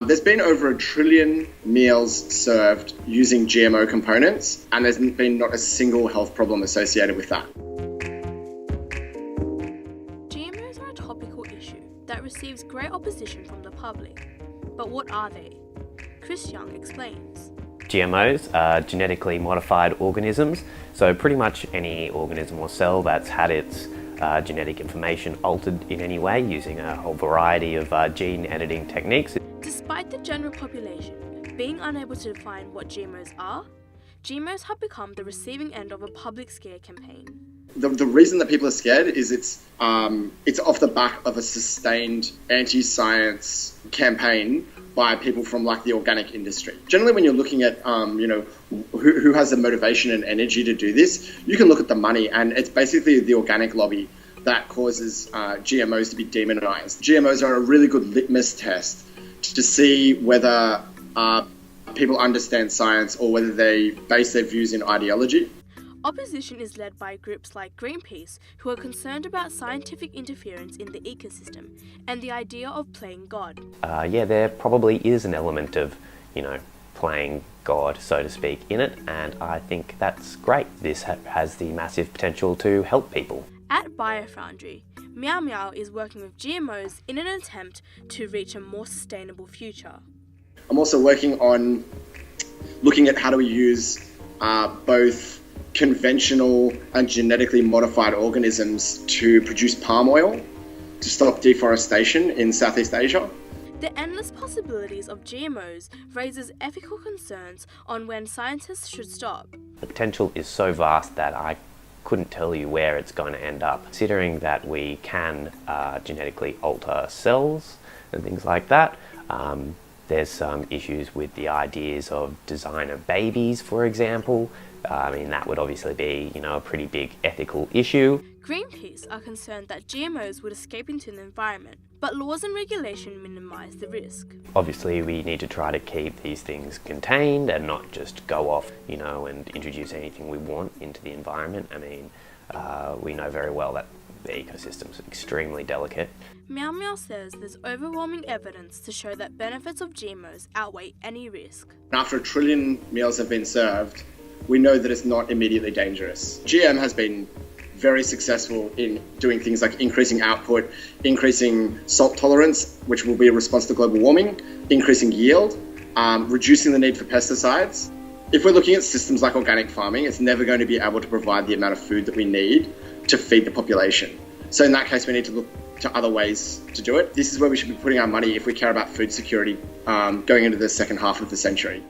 There's been over 1 trillion meals served using GMO components, and there's been not a single health problem associated with that. GMOs are a topical issue that receives great opposition from the public. But what are they? Chris Young explains. GMOs are genetically modified organisms, so pretty much any organism or cell that's had its genetic information altered in any way using a whole variety of gene editing techniques. Despite the general population being unable to define what GMOs are, GMOs have become the receiving end of a public scare campaign. The reason that people are scared is it's off the back of a sustained anti-science campaign by people from like the organic industry. Generally, when you're looking at who has the motivation and energy to do this, you can look at the money, and it's basically the organic lobby that causes GMOs to be demonized. GMOs are a really good litmus test to see whether people understand science or whether they base their views in ideology. Opposition is led by groups like Greenpeace, who are concerned about scientific interference in the ecosystem and the idea of playing God. There probably is an element of, playing God, so to speak, in it, and I think that's great. This has the massive potential to help people. At Biofoundry, Meow-Meow is working with GMOs in an attempt to reach a more sustainable future. I'm also working on looking at how do we use both conventional and genetically modified organisms to produce palm oil to stop deforestation in Southeast Asia. The endless possibilities of GMOs raises ethical concerns on when scientists should stop. The potential is so vast that I couldn't tell you where it's going to end up. Considering that we can genetically alter cells and things like that, there's some issues with the ideas of designer babies, for example. That would obviously be, a pretty big ethical issue. Greenpeace are concerned that GMOs would escape into the environment, but laws and regulation minimise the risk. Obviously, we need to try to keep these things contained and not just go off, and introduce anything we want into the environment. We know very well that the ecosystem's extremely delicate. Meow-Meow says there's overwhelming evidence to show that benefits of GMOs outweigh any risk. After 1 trillion meals have been served, we know that it's not immediately dangerous. GM has been very successful in doing things like increasing output, increasing salt tolerance, which will be a response to global warming, increasing yield, reducing the need for pesticides. If we're looking at systems like organic farming, it's never going to be able to provide the amount of food that we need to feed the population. So in that case, we need to look to other ways to do it. This is where we should be putting our money if we care about food security going into the second half of the century.